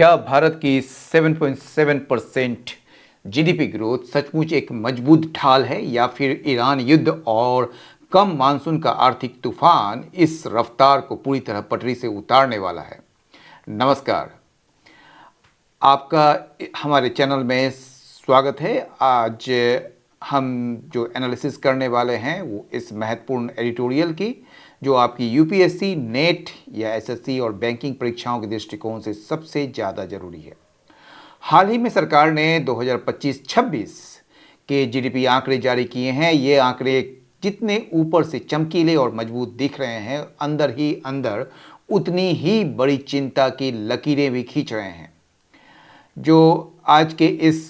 क्या भारत की 7.7% GDP growth सचमुच एक मजबूत ढाल है या फिर ईरान युद्ध और कम मानसून का आर्थिक तूफान इस रफ्तार को पूरी तरह पटरी से उतारने वाला है? नमस्कार, आपका हमारे चैनल में स्वागत है। आज हम जो एनालिसिस करने वाले हैं वो इस महत्वपूर्ण एडिटोरियल की, जो आपकी यूपीएससी, नेट या एसएससी और बैंकिंग परीक्षाओं के दृष्टिकोण से सबसे ज़्यादा ज़रूरी है। हाल ही में सरकार ने 2025-26 के जीडीपी आंकड़े जारी किए हैं। ये आंकड़े जितने ऊपर से चमकीले और मजबूत दिख रहे हैं, अंदर ही अंदर उतनी ही बड़ी चिंता की लकीरें भी खींच रहे हैं। जो आज के इस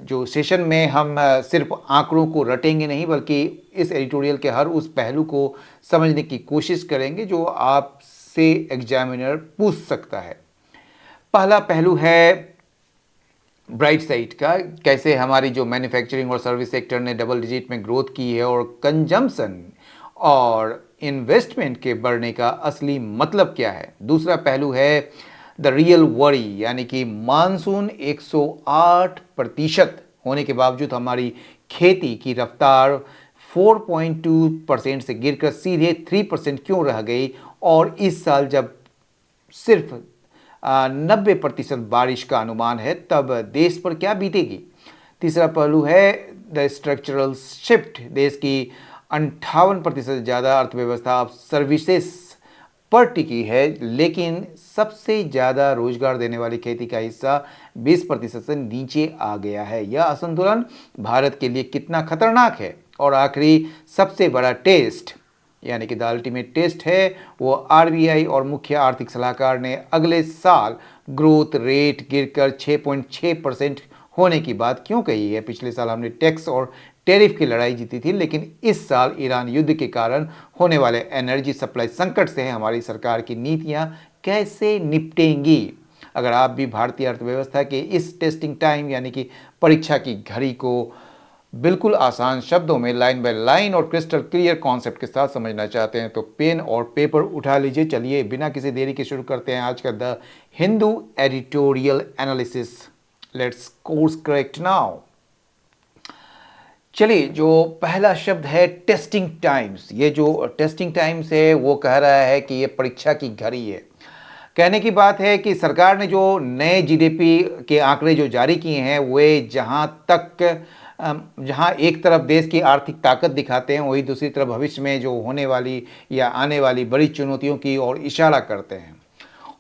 जो सेशन में हम सिर्फ आंकड़ों को रटेंगे नहीं, बल्कि इस एडिटोरियल के हर उस पहलू को समझने की कोशिश करेंगे जो आपसे एग्जामिनर पूछ सकता है। पहला पहलू है ब्राइट साइड का, कैसे हमारी जो मैन्युफैक्चरिंग और सर्विस सेक्टर ने डबल डिजिट में ग्रोथ की है और कंजम्पशन और इन्वेस्टमेंट के बढ़ने का असली मतलब क्या है। दूसरा पहलू है द रियल वरी, यानी कि मानसून 108% होने के बावजूद हमारी खेती की रफ्तार 4.2% से गिरकर सीधे 3% क्यों रह गई, और इस साल जब सिर्फ 90% बारिश का अनुमान है, तब देश पर क्या बीतेगी। तीसरा पहलू है द स्ट्रक्चरल शिफ्ट। देश की 58% से ज़्यादा अर्थव्यवस्था अब सर्विसेज पर टिकी है, लेकिन सबसे ज़्यादा रोजगार देने वाली खेती का हिस्सा 20% से नीचे आ गया है। यह असंतुलन भारत के लिए कितना खतरनाक है। और आखिरी सबसे बड़ा टेस्ट, यानी कि द अल्टीमेट टेस्ट है, वो आरबीआई और मुख्य आर्थिक सलाहकार ने अगले साल ग्रोथ रेट गिरकर 6.6% होने की बात क्यों कही है। पिछले साल हमने टैक्स और टैरिफ की लड़ाई जीती थी, लेकिन इस साल ईरान युद्ध के कारण होने वाले एनर्जी सप्लाई संकट से हमारी सरकार की नीतियां कैसे निपटेंगी। अगर आप भी भारतीय अर्थव्यवस्था के इस टेस्टिंग टाइम, यानी कि परीक्षा की घड़ी को बिल्कुल आसान शब्दों में, लाइन बाय लाइन और क्रिस्टल क्लियर कॉन्सेप्ट के साथ समझना चाहते हैं, तो पेन और पेपर उठा लीजिए। चलिए बिना किसी देरी के शुरू करते हैं आज का the Hindu editorial analysis. Let's course correct now. चलिए, जो पहला शब्द है टेस्टिंग टाइम्स। ये जो टेस्टिंग टाइम्स है वो कह रहा है कि ये परीक्षा की घड़ी है। कहने की बात है कि सरकार ने जो नए जीडीपी के आंकड़े जो जारी किए हैं, वे जहां एक तरफ देश की आर्थिक ताकत दिखाते हैं, वही दूसरी तरफ भविष्य में जो होने वाली या आने वाली बड़ी चुनौतियों की ओर इशारा करते हैं।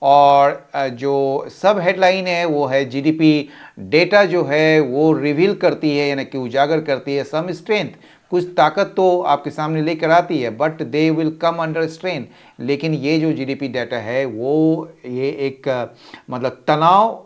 और जो सब हेडलाइन है वो है जीडीपी डेटा जो है वो रिवील करती है, यानी कि उजागर करती है सम स्ट्रेंथ। कुछ ताकत तो आपके सामने लेकर आती है, but they will come under strain. लेकिन ये जो जीडीपी डाटा है वो ये एक मतलब तनाव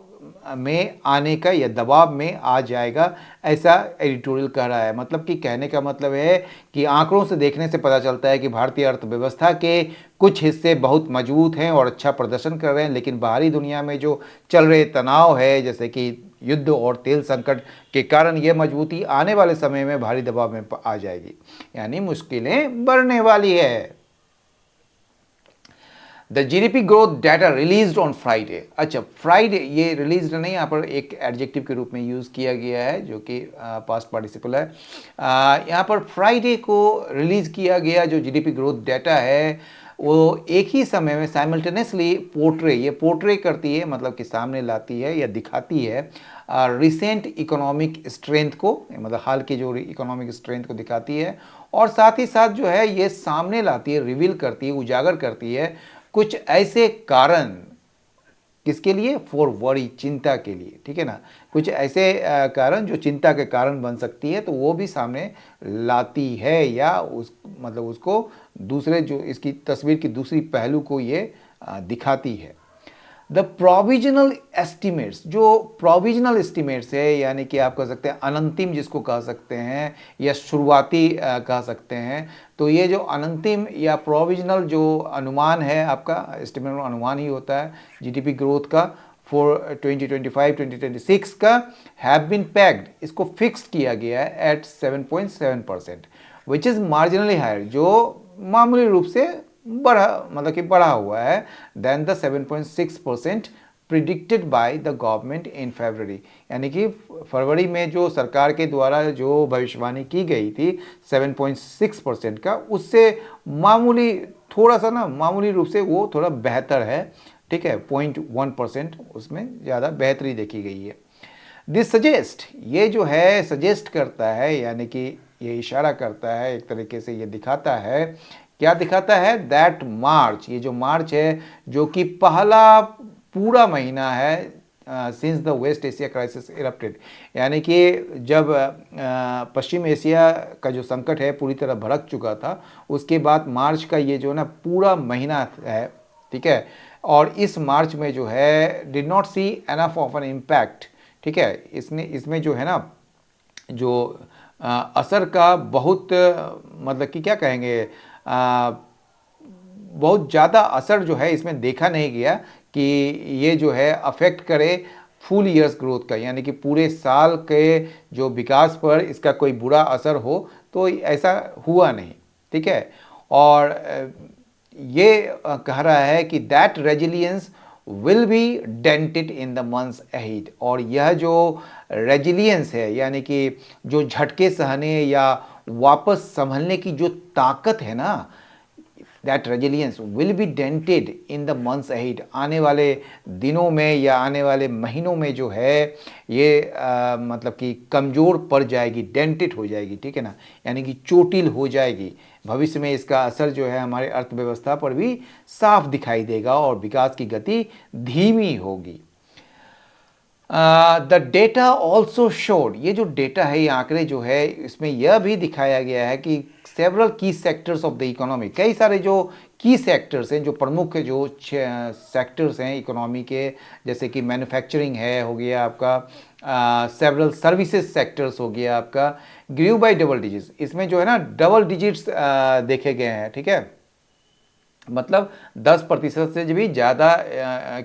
में आने का या दबाव में आ जाएगा, ऐसा एडिटोरियल कह रहा है। मतलब कि कहने का मतलब है कि आंकड़ों से देखने से पता चलता है कि भारतीय अर्थव्यवस्था के कुछ हिस्से बहुत मजबूत हैं और अच्छा प्रदर्शन कर रहे हैं, लेकिन बाहरी दुनिया में जो चल रहे तनाव है, जैसे कि युद्ध और तेल संकट के कारण यह मजबूती आने वाले समय में भारी दबाव में आ जाएगी, यानी मुश्किलें बढ़ने वाली है। The GDP growth data released on Friday. अच्छा, फ्राइडे, ये रिलीज्ड नहीं, यहाँ पर एक एडजेक्टिव के रूप में यूज़ किया गया है जो कि पास्ट पार्टिसिपल है। यहाँ पर फ्राइडे को रिलीज़ किया गया जो जीडीपी ग्रोथ डाटा है वो एक ही समय में साइमल्टेनियसली पोर्ट्रे करती है, मतलब कि सामने लाती है या दिखाती है रिसेंट इकोनॉमिक स्ट्रेंथ को, मतलब हाल की जो इकोनॉमिक स्ट्रेंथ को दिखाती है, और साथ ही साथ जो है ये सामने लाती है, रिवील करती है, उजागर करती है कुछ ऐसे कारण, किसके लिए, फॉर वरी, चिंता के लिए, ठीक है ना। कुछ ऐसे कारण जो चिंता के कारण बन सकती है, तो वो भी सामने लाती है, या मतलब उसको दूसरे, जो इसकी तस्वीर की दूसरी पहलू को ये दिखाती है। द प्रोविजनल एस्टिमेट्स, जो प्रोविजनल एस्टिमेट्स है, यानी कि आप कह सकते हैं अनंतिम जिसको कह सकते हैं, या शुरुआती कह सकते हैं, तो ये जो अनंतिम या प्रोविजनल जो अनुमान है, आपका एस्टिमेट अनुमान ही होता है जीडीपी ग्रोथ का फॉर 2025-2026 का, हैव बीन पैक्ड, इसको फिक्स्ड किया गया है at 7.7%, which is marginally higher, जो मामूली रूप से बढ़ा, मतलब कि बढ़ा हुआ है, then the 7.6% predicted by the government in February, यानी कि फरवरी में जो सरकार के द्वारा जो भविष्यवाणी की गई थी 7.6% का, उससे मामूली थोड़ा सा ना मामूली रूप से वो थोड़ा बेहतर है, ठीक है, 0.1% उसमें ज़्यादा बेहतरी देखी गई है। दिस सजेस्ट, ये जो है सजेस्ट करता है, यानी कि ये इशारा करता है, एक तरीके से ये दिखाता है, क्या दिखाता है, दैट मार्च, ये जो मार्च है जो कि पहला पूरा महीना है since the West Asia crisis erupted, यानी कि जब पश्चिम एशिया का जो संकट है पूरी तरह भड़क चुका था, उसके बाद मार्च का ये जो ना पूरा महीना है, ठीक है, और इस मार्च में जो है did not see enough of an impact, ठीक है, इसमें जो है ना जो असर का बहुत मतलब कि क्या कहेंगे, बहुत ज़्यादा असर जो है इसमें देखा नहीं गया कि ये जो है अफेक्ट करे फुल ईयर्स ग्रोथ का, यानी कि पूरे साल के जो विकास पर इसका कोई बुरा असर हो, तो ऐसा हुआ नहीं, ठीक है। और ये कह रहा है कि that resilience will be dented in the months ahead, और यह जो रेजिलियंस है, यानी कि जो झटके सहने या वापस संभलने की जो ताकत है ना, that resilience will be dented in the months ahead, आने वाले दिनों में या आने वाले महीनों में जो है ये मतलब कि कमज़ोर पड़ जाएगी, डेंटेड हो जाएगी, ठीक है ना, यानी कि चोटिल हो जाएगी। भविष्य में इसका असर जो है हमारे अर्थव्यवस्था पर भी साफ दिखाई देगा और विकास की गति धीमी होगी। द डेटा ऑल्सो शोड, ये जो डेटा है, ये आंकड़े जो है, इसमें यह भी दिखाया गया है कि सेवरल की सेक्टर्स ऑफ द इकोनॉमी, कई सारे जो की सेक्टर्स हैं, जो प्रमुख जो सेक्टर्स हैं इकोनॉमी के, जैसे कि मैन्युफैक्चरिंग है, हो गया आपका, सेवरल सर्विसेज सेक्टर्स हो गया आपका, ग्रीव बाय डबल डिजिट्स, इसमें जो है ना डबल डिजिट्स देखे गए हैं, ठीक है, मतलब 10% से भी ज़्यादा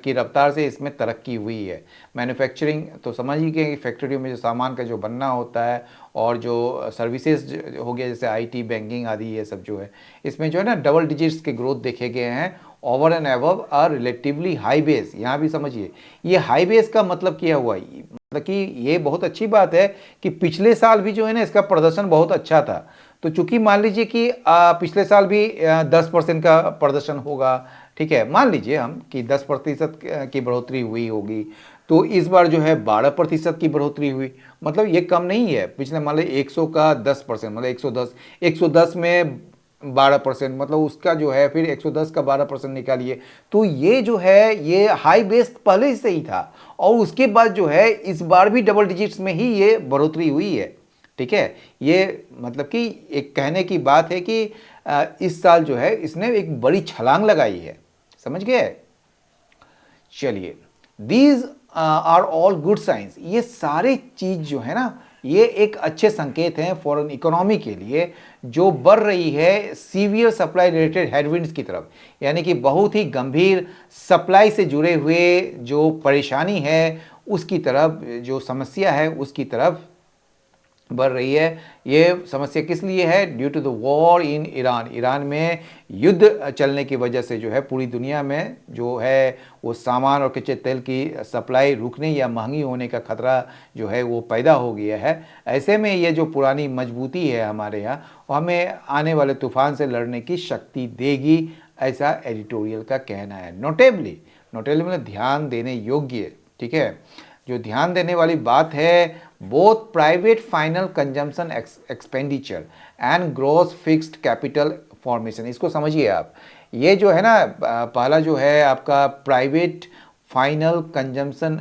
की रफ्तार से इसमें तरक्की हुई है। मैन्युफैक्चरिंग तो समझ ही गए कि फैक्ट्रियों में जो सामान का जो बनना होता है, और जो सर्विसेज हो गया जैसे आईटी, बैंकिंग आदि, ये सब जो है इसमें जो है ना डबल डिजिट्स के ग्रोथ देखे गए हैं, over and above a relatively high base. यहाँ भी समझिए, ये हाई बेस का मतलब क्या हुआ, मतलब कि ये बहुत अच्छी बात है कि पिछले साल भी जो है ना इसका प्रदर्शन बहुत अच्छा था। तो चूंकि मान लीजिए कि पिछले साल भी 10% का प्रदर्शन होगा, ठीक है, मान लीजिए हम कि 10% की बढ़ोतरी हुई होगी, तो इस बार जो है 12% की बढ़ोतरी हुई, मतलब ये कम नहीं है। पिछले मान लीजिए 100 का 10%, मतलब 110 में 12%, मतलब उसका जो है फिर 110 का 12% निकालिए, तो ये जो है ये हाई बेस पहले से ही था, और उसके बाद जो है इस बार भी डबल डिजिट्स में ही ये बढ़ोतरी हुई है, ठीक है। ये मतलब कि एक कहने की बात है कि इस साल जो है इसने एक बड़ी छलांग लगाई है, समझ गए। चलिए, these are all good signs, ये सारे चीज जो है ना ये एक अच्छे संकेत हैं फॉरेन इकोनॉमी के लिए, जो बढ़ रही है सीवियर सप्लाई रिलेटेड हेडविंड्स की तरफ, यानी कि बहुत ही गंभीर सप्लाई से जुड़े हुए जो परेशानी है उसकी तरफ, जो समस्या है उसकी तरफ बढ़ रही है। ये समस्या किस लिए है, due to the war in Iran, Iran में युद्ध चलने की वजह से जो है पूरी दुनिया में जो है वो सामान और कच्चे तेल की सप्लाई रुकने या महंगी होने का खतरा जो है वो पैदा हो गया है। ऐसे में ये जो पुरानी मजबूती है हमारे यहाँ, वो हमें आने वाले तूफान से लड़ने की शक्ति देगी, ऐसा एडिटोरियल का कहना है। नोटेबली, नोटेबली मतलब ध्यान देने योग्य, ठीक है, जो ध्यान देने वाली बात है, both private final consumption expenditure and gross fixed capital formation, इसको समझिए आप। ये जो है ना पहला जो है आपका प्राइवेट फाइनल कंजम्पशन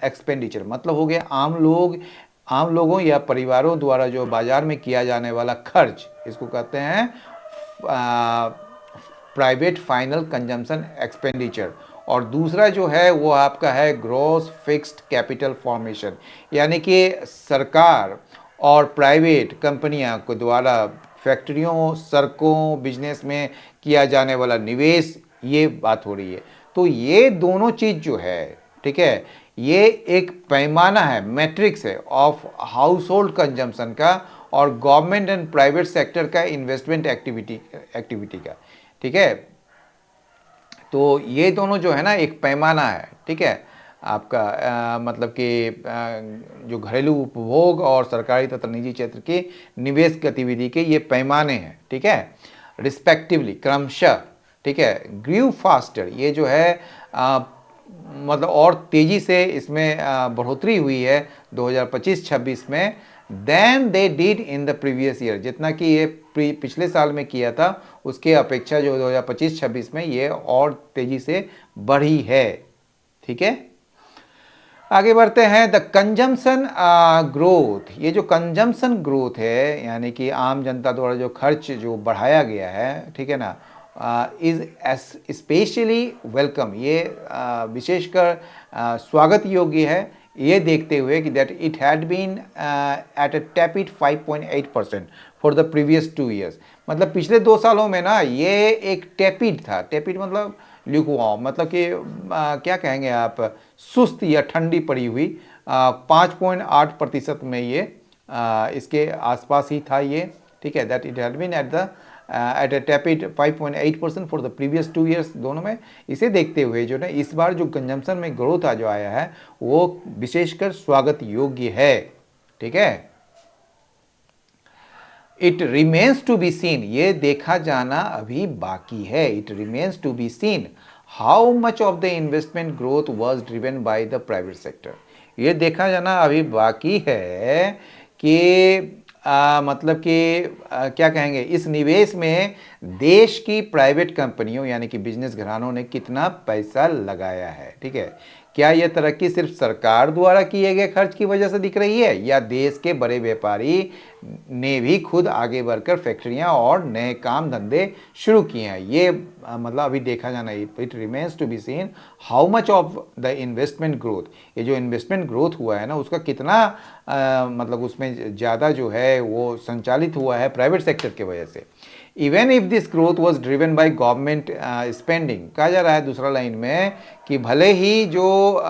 एक्सपेंडिचर, मतलब हो गया आम लोगों या परिवारों द्वारा जो बाजार में किया जाने वाला खर्च, इसको कहते हैं प्राइवेट फाइनल कंजम्पशन एक्सपेंडिचर। और दूसरा जो है वो आपका है ग्रॉस फिक्स्ड कैपिटल फॉर्मेशन, यानी कि सरकार और प्राइवेट कंपनियां को द्वारा फैक्ट्रियों, सड़कों, बिजनेस में किया जाने वाला निवेश, ये बात हो रही है। तो ये दोनों चीज़ जो है, ठीक है, ये एक पैमाना है, मैट्रिक्स है ऑफ हाउस होल्ड कंजम्पशन का और गवर्नमेंट एंड प्राइवेट सेक्टर का इन्वेस्टमेंट एक्टिविटी का, ठीक है। तो ये दोनों जो है ना एक पैमाना है, ठीक है, आपका मतलब कि जो घरेलू उपभोग और सरकारी तथा निजी क्षेत्र की निवेश गतिविधि के ये पैमाने हैं, ठीक है, रिस्पेक्टिवली क्रमशः, ठीक है। ग्रीव फास्टर, ये जो है मतलब और तेजी से इसमें बढ़ोतरी हुई है 2025-26 में, than they did in the previous year, जितना कि ये पिछले साल में किया था उसके अपेक्षा जो 2025-26 में ये और तेजी से बढ़ी है, ठीक है। आगे बढ़ते हैं, द कंजम्पशन ग्रोथ, ये जो कंजम्पशन ग्रोथ है यानी कि आम जनता द्वारा जो खर्च जो बढ़ाया गया है, ठीक है ना, इज स्पेशली वेलकम, ये विशेषकर स्वागत योग्य है, ये देखते हुए कि that it had been at a tepid 5.8% for the previous 2 years, मतलब पिछले 2 सालों में ना ये एक टैपिड था, टैपिड मतलब ल्यूकवार्म, मतलब कि क्या कहेंगे आप, सुस्त या ठंडी पड़ी हुई, 5.8% में ये इसके आसपास ही था ये, ठीक है, that it had been at a tepid 5.8% for the previous 2 years दोनों में। इसे देखते हुए जो ना इस बार जो कंजम्पशन में ग्रोथ जो आया है वो विशेषकर स्वागत योग्य है, ठीक है। It remains to be seen, ये देखा जाना अभी बाकी है, it remains to be seen how much of the investment growth was driven by the private sector, ये देखा जाना अभी बाकी है कि मतलब कि क्या कहेंगे, इस निवेश में देश की प्राइवेट कंपनियों यानी कि बिजनेस घरानों ने कितना पैसा लगाया है, ठीक है। क्या यह तरक्की सिर्फ सरकार द्वारा किए गए खर्च की वजह से दिख रही है या देश के बड़े व्यापारी ने भी खुद आगे बढ़कर फैक्ट्रियां और नए काम धंधे शुरू किए हैं, ये मतलब अभी देखा जाना, it remains to be seen how much of the investment growth, ये जो इन्वेस्टमेंट ग्रोथ हुआ है ना उसका कितना मतलब उसमें ज़्यादा जो है वो संचालित हुआ है प्राइवेट सेक्टर की वजह से। Even if this growth was driven by government spending, कहा जा रहा है दूसरा लाइन में कि भले ही जो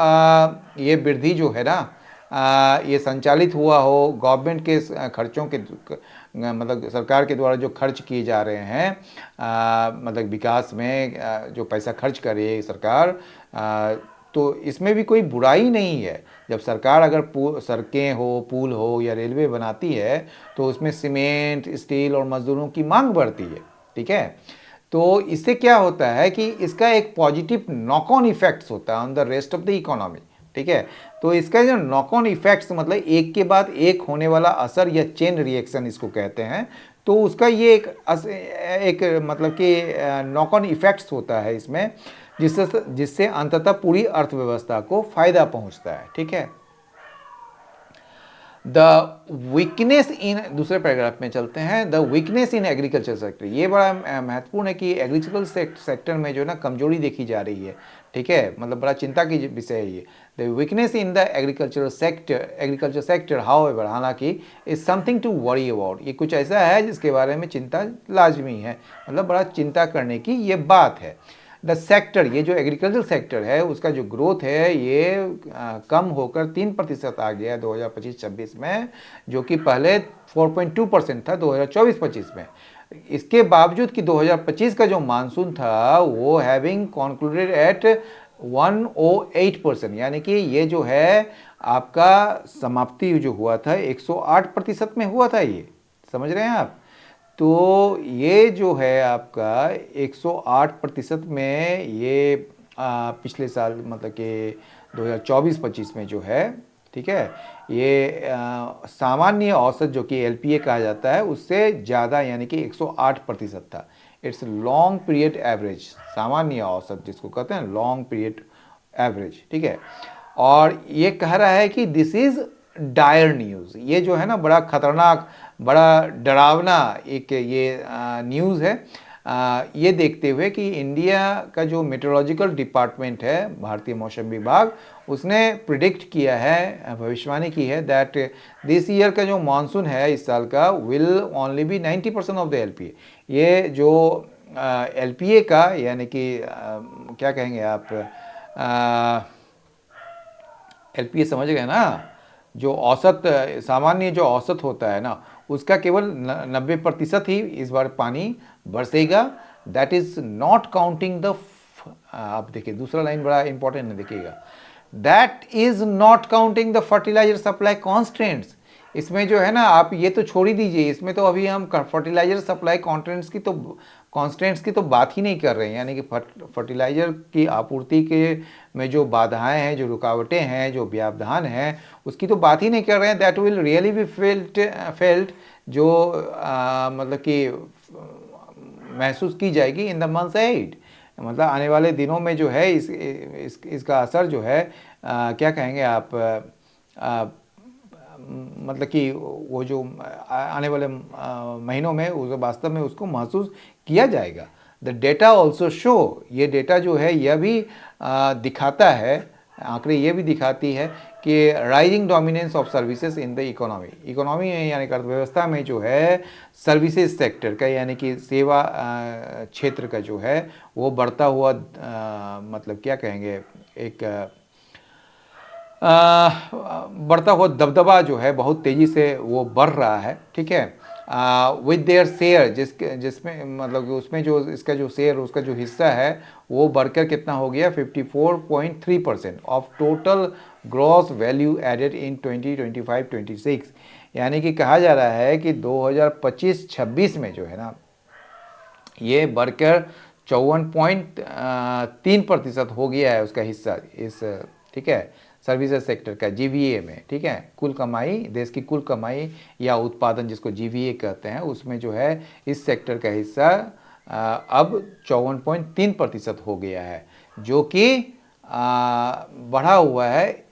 ये वृद्धि जो है ना ये संचालित हुआ हो गवर्नमेंट के खर्चों के, मतलब सरकार के द्वारा जो खर्च किए जा रहे हैं मतलब विकास में जो पैसा खर्च कर रही है सरकार, तो इसमें भी कोई बुराई नहीं है। जब सरकार अगर सड़कें हो, पुल हो या रेलवे बनाती है तो उसमें सीमेंट, स्टील और मजदूरों की मांग बढ़ती है, ठीक है। तो इससे क्या होता है कि इसका एक पॉजिटिव नॉक ऑन इफेक्ट्स होता है on the rest of the economy, ठीक है। तो इसका जो नॉक ऑन इफेक्ट्स मतलब एक के बाद एक होने वाला असर या चेन रिएक्शन इसको कहते हैं, तो उसका ये एक मतलब कि नॉक ऑन इफेक्ट्स होता है इसमें, जिससे अंततः पूरी अर्थव्यवस्था को फायदा पहुंचता है, ठीक है। द वीकनेस इन, दूसरे पैराग्राफ में चलते हैं, the weakness in agriculture sector, ये बड़ा महत्वपूर्ण है कि एग्रीकल्चर सेक्टर में जो ना कमजोरी देखी जा रही है, ठीक है, मतलब बड़ा चिंता की विषय है ये। The weakness in the agriculture sector however, हालांकि is something to worry about, ये कुछ ऐसा है जिसके बारे में चिंता लाजमी है, मतलब बड़ा चिंता करने की ये बात है। द सेक्टर, ये जो एग्रीकल्चर सेक्टर है उसका जो ग्रोथ है ये कम होकर 3% आ गया 2025-26 में, जो कि पहले 4.2% था 2024-25 में। इसके बावजूद कि 2025 का जो मानसून था वो हैविंग कॉन्क्लूडेड एट 108%, यानी कि ये जो है आपका समाप्ति जो हुआ था 108% में हुआ था, ये समझ रहे हैं आप। तो ये जो है आपका 108% में ये पिछले साल मतलब कि 2024-25 में जो है, ठीक है, ये सामान्य औसत जो कि एलपीए कहा जाता है उससे ज़्यादा यानी कि 108% था। इट्स लॉन्ग पीरियड एवरेज, सामान्य औसत जिसको कहते हैं लॉन्ग पीरियड एवरेज, ठीक है। और ये कह रहा है कि दिस इज डायर न्यूज़, ये जो है ना बड़ा खतरनाक, बड़ा डरावना एक ये न्यूज़ है। ये देखते हुए कि इंडिया का जो मेट्रोलॉजिकल डिपार्टमेंट है, भारतीय मौसम विभाग, उसने प्रिडिक्ट किया है, भविष्यवाणी की है दैट दिस ईयर का जो मानसून है इस साल का will only be 90% of the LPA, ये जो एलपीए का यानी कि क्या कहेंगे आप, एलपीए समझ गए ना, जो औसत सामान्य जो औसत होता है ना उसका केवल 90% ही इस बार पानी बरसेगा, that is not counting the आप देखिए दूसरा लाइन बड़ा इंपॉर्टेंट है, देखिएगा, that is not counting the fertiliser supply constants. इसमें जो है ना, आप ये तो छोड़ ही दीजिए, इसमें तो अभी हम फर्टिलाइजर सप्लाई कॉन्स्टेंट्स की तो बात ही नहीं कर रहे हैं। यानी कि फर्टिलाइजर की आपूर्ति के में जो बाधाएं हैं, जो रुकावटें हैं, जो व्यवधान हैं, उसकी तो बात ही नहीं कर रहे हैं। That will really be felt जो मतलब कि महसूस की जाएगी इन द मंथ्स अहेड। मतलब आने वाले दिनों में जो है इसका असर जो है क्या कहेंगे आप, मतलब कि वो जो आने वाले महीनों में उस वास्तव में उसको महसूस किया जाएगा। द डेटा ऑल्सो शो, ये डेटा जो है यह भी दिखाता है, आंकड़े ये भी दिखाती है कि rising dominance of services in the economy में, यानी कि अर्थव्यवस्था में जो है सर्विसेज सेक्टर का, यानी कि सेवा क्षेत्र का जो है वो बढ़ता हुआ मतलब क्या कहेंगे, एक बढ़ता हुआ दबदबा जो है बहुत तेज़ी से वो बढ़ रहा है, ठीक है। विद देयर शेयर, जिसमें मतलब कि उसमें जो इसका जो शेयर, उसका जो हिस्सा है वो बढ़कर कितना हो गया, 54.3% of total gross value added in 2025-26। यानी कि कहा जा रहा है कि 2025-26 में जो है ना, ये बढ़कर 54.3% हो गया है उसका हिस्सा इस, ठीक है, सर्विसेज सेक्टर का जीवीए में, ठीक है। कुल कमाई, देश की कुल कमाई या उत्पादन जिसको जीवीए कहते हैं, उसमें जो है इस सेक्टर का हिस्सा अब 54.3% हो गया है, जो कि बढ़ा हुआ है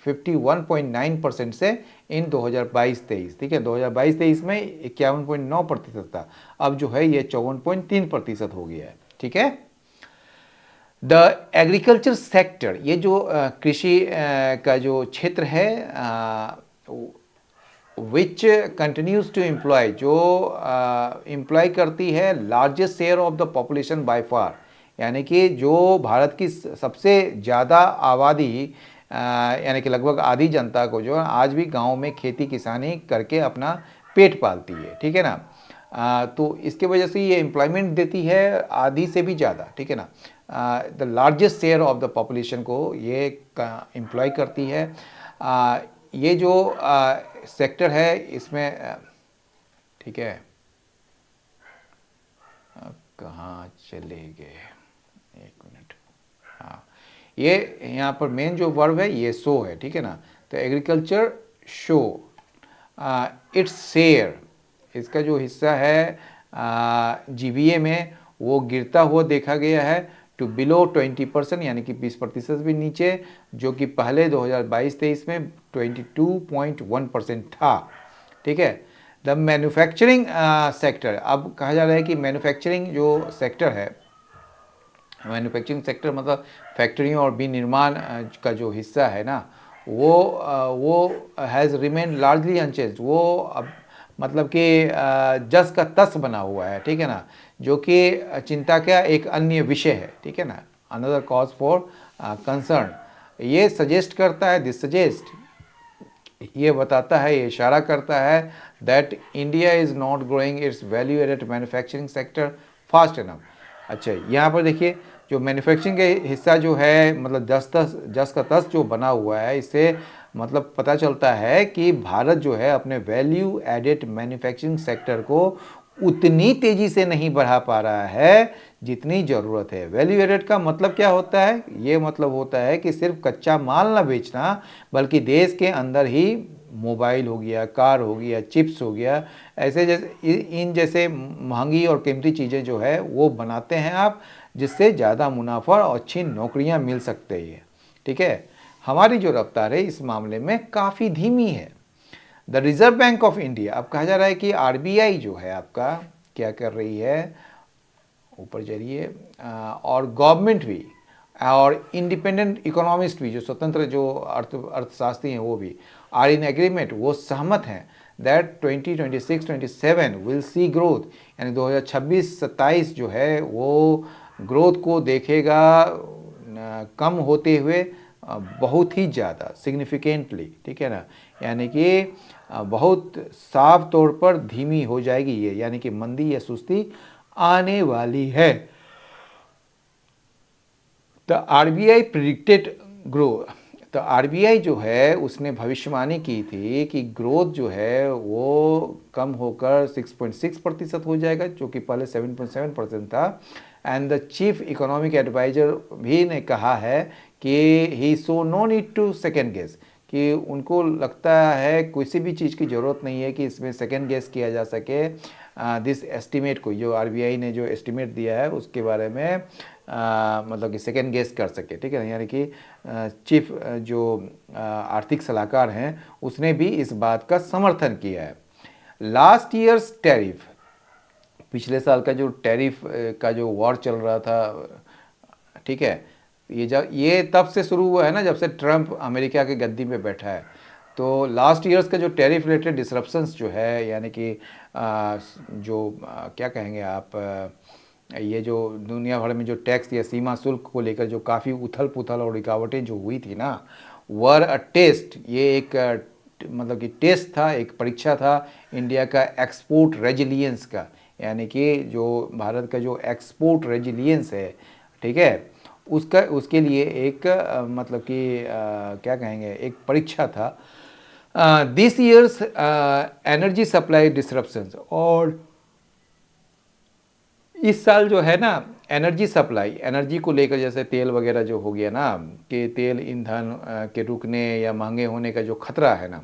51.9% से इन 2022-23, ठीक है। 2022-23 में 51.9% था, अब जो है ये 54.3% हो गया है, ठीक है। द एग्रीकल्चर सेक्टर, ये जो कृषि का जो क्षेत्र है, विच कंटिन्यूज टू एम्प्लॉय, जो एम्प्लॉय करती है largest share of the population by far, यानी कि जो भारत की सबसे ज़्यादा आबादी यानी कि लगभग आधी जनता को जो है आज भी गांव में खेती किसानी करके अपना पेट पालती है, ठीक है ना। तो इसके वजह से ये एम्प्लॉयमेंट देती है आधी से भी ज़्यादा, ठीक है ना। The largest share of the population को ये एम्प्लॉय करती है। ये जो सेक्टर है इसमें, ठीक है, कहाँ चले गए, एक मिनट, हाँ, ये यहाँ पर मेन जो वर्ब है ये शो है, ठीक है ना। तो एग्रीकल्चर शो इट्स शेयर, इसका जो हिस्सा है जीवीए में वो गिरता हुआ देखा गया है टू बिलो 20%, यानी कि 20% भी नीचे, जो कि पहले 2022-23 में 22.1% था, ठीक है। द मैन्युफैक्चरिंग सेक्टर, अब कहा जा रहा है कि मैन्युफैक्चरिंग जो सेक्टर है, मैन्युफैक्चरिंग सेक्टर मतलब फैक्ट्रियों और विनिर्माण का जो हिस्सा है ना, वो हैज़ रिमेन लार्जली अनचेंज्ड, वो अब मतलब कि जस का तस बना हुआ है, ठीक है ना, जो कि चिंता का एक अन्य विषय है, ठीक है ना, अनदर कॉज फॉर कंसर्न। ये सजेस्ट करता है, दिस सजेस्ट, ये बताता है, ये इशारा करता है that India is not growing it's value aided manufacturing sector fast enough. अच्छा, यहाँ पर देखिए जो मैन्युफैक्चरिंग के हिस्सा जो है, मतलब जस का तस जो बना हुआ है, इससे मतलब पता चलता है कि भारत जो है अपने वैल्यू एडेड मैन्युफैक्चरिंग सेक्टर को उतनी तेज़ी से नहीं बढ़ा पा रहा है जितनी ज़रूरत है। वैल्यू एडेड का मतलब क्या होता है? ये मतलब होता है कि सिर्फ कच्चा माल ना बेचना, बल्कि देश के अंदर ही मोबाइल हो गया, कार हो गया, चिप्स हो गया, ऐसे जैसे इन जैसे महंगी और कीमती चीज़ें जो है वो बनाते हैं आप, जिससे ज़्यादा मुनाफा और अच्छी नौकरियां मिल सकते हैं, ठीक है। हमारी जो रफ्तार है इस मामले में काफ़ी धीमी है। The reserve bank of India, अब कहा जा रहा है कि आरबीआई जो है आपका क्या कर रही है, ऊपर चलिए, और गवर्नमेंट भी और इंडिपेंडेंट इकोनॉमिस्ट भी, जो स्वतंत्र जो अर्थशास्त्री हैं वो भी आर इन एग्रीमेंट, वो सहमत हैं दैट 2026-27 विल सी ग्रोथ, यानी 2026-27 जो है वो ग्रोथ को देखेगा कम होते हुए बहुत ही ज़्यादा, सिग्निफिकेंटली, ठीक है ना, यानी कि बहुत साफ तौर पर धीमी हो जाएगी ये, यानी कि मंदी या सुस्ती आने वाली है। The RBI predicted growth. तो आरबीआई जो है उसने भविष्यवाणी की थी कि ग्रोथ जो है वो कम होकर 6.6% हो जाएगा, जो कि पहले 7.7% था। And the chief economic adviser भी ने कहा है कि he saw no need to second guess, कि उनको लगता है किसी भी चीज़ की ज़रूरत नहीं है कि इसमें सेकेंड गेस किया जा सके दिस एस्टीमेट को, जो आरबीआई ने जो एस्टीमेट दिया है उसके बारे में मतलब कि सेकेंड गेस कर सके। ठीक है, यानी कि चीफ जो आर्थिक सलाहकार हैं उसने भी इस बात का समर्थन किया है। लास्ट ईयर्स टैरिफ, पिछले साल का जो टैरिफ का जो वॉर चल रहा था, ठीक है, ये तब से शुरू हुआ है ना जब से ट्रंप अमेरिका के गद्दी पे बैठा है। तो लास्ट ईयर्स का जो टैरिफ रिलेटेड डिसरप्शंस जो है, यानी कि क्या कहेंगे आप, ये जो दुनिया भर में जो टैक्स या सीमा शुल्क को लेकर जो काफ़ी उथल पुथल और रुकावटें जो हुई थी ना, वर अ टेस्ट, ये एक मतलब कि टेस्ट था, एक परीक्षा था इंडिया का एक्सपोर्ट रेजिलियंस का, यानी कि जो भारत का जो एक्सपोर्ट रेजिलियंस है, ठीक है, उसका उसके लिए एक मतलब कि क्या कहेंगे, एक परीक्षा था। This years energy supply disruptions, और इस साल जो है ना एनर्जी सप्लाई, एनर्जी को लेकर जैसे तेल वगैरह जो हो गया ना, कि तेल ईंधन के रुकने या महंगे होने का जो खतरा है ना,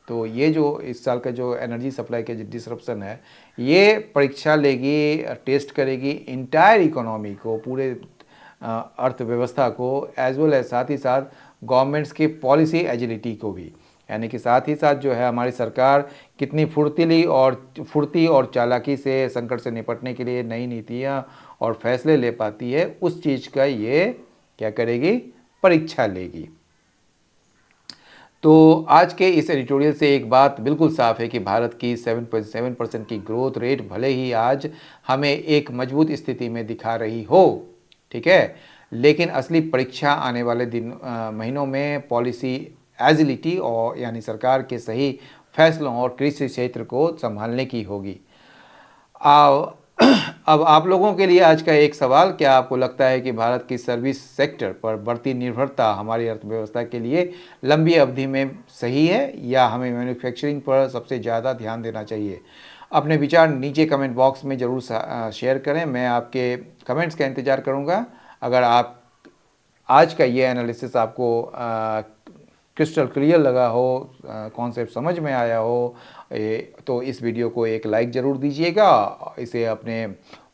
तो ये जो इस साल का जो एनर्जी सप्लाई का जो डिसरप्शन है, ये परीक्षा लेगी, टेस्ट करेगी इंटायर इकोनॉमी को, पूरे अर्थव्यवस्था को, एज वेल एज साथ ही साथ गवर्नमेंट्स की पॉलिसी एजिलिटी को भी, यानी कि साथ ही साथ जो है हमारी सरकार कितनी फुर्ती और चालाकी से संकट से निपटने के लिए नई नीतियाँ और फैसले ले पाती है, उस चीज़ का ये क्या करेगी, परीक्षा लेगी। तो आज के इस एडिटोरियल से एक बात बिल्कुल साफ है कि भारत की 7.7% की ग्रोथ रेट भले ही आज हमें एक मजबूत स्थिति में दिखा रही हो, ठीक है, लेकिन असली परीक्षा आने वाले महीनों में पॉलिसी एजिलिटी और यानी सरकार के सही फैसलों और कृषि क्षेत्र को संभालने की होगी। अब आप लोगों के लिए आज का एक सवाल, क्या आपको लगता है कि भारत की सर्विस सेक्टर पर बढ़ती निर्भरता हमारी अर्थव्यवस्था के लिए लंबी अवधि में सही है, या हमें मैन्युफैक्चरिंग पर सबसे ज़्यादा ध्यान देना चाहिए? अपने विचार नीचे कमेंट बॉक्स में ज़रूर शेयर करें, मैं आपके कमेंट्स का इंतज़ार करूँगा। अगर आप आज का ये एनालिसिस आपको क्रिस्टल क्लियर लगा हो, कॉन्सेप्ट समझ में आया हो, तो इस वीडियो को एक लाइक ज़रूर दीजिएगा। इसे अपने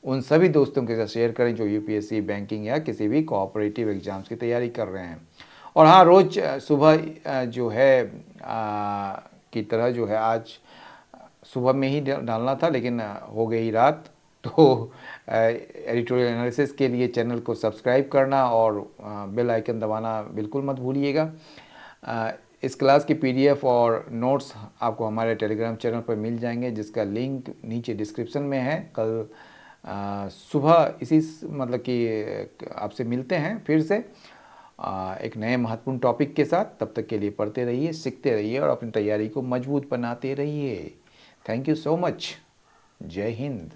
उन सभी दोस्तों के साथ शेयर करें जो यूपीएससी, बैंकिंग या किसी भी कोऑपरेटिव एग्ज़ाम्स की तैयारी कर रहे हैं। और हाँ, रोज़ सुबह जो है की तरह जो है आज सुबह में ही डालना था, लेकिन हो गई रात। तो एडिटोरियल एनालिसिस के लिए चैनल को सब्सक्राइब करना और बेल आइकन दबाना बिल्कुल मत भूलिएगा। इस क्लास की पीडीएफ और नोट्स आपको हमारे टेलीग्राम चैनल पर मिल जाएंगे, जिसका लिंक नीचे डिस्क्रिप्शन में है। कल सुबह इसी मतलब कि आपसे मिलते हैं फिर से एक नए महत्वपूर्ण टॉपिक के साथ। तब तक के लिए पढ़ते रहिए, सीखते रहिए और अपनी तैयारी को मजबूत बनाते रहिए। Thank you so much. जय हिंद।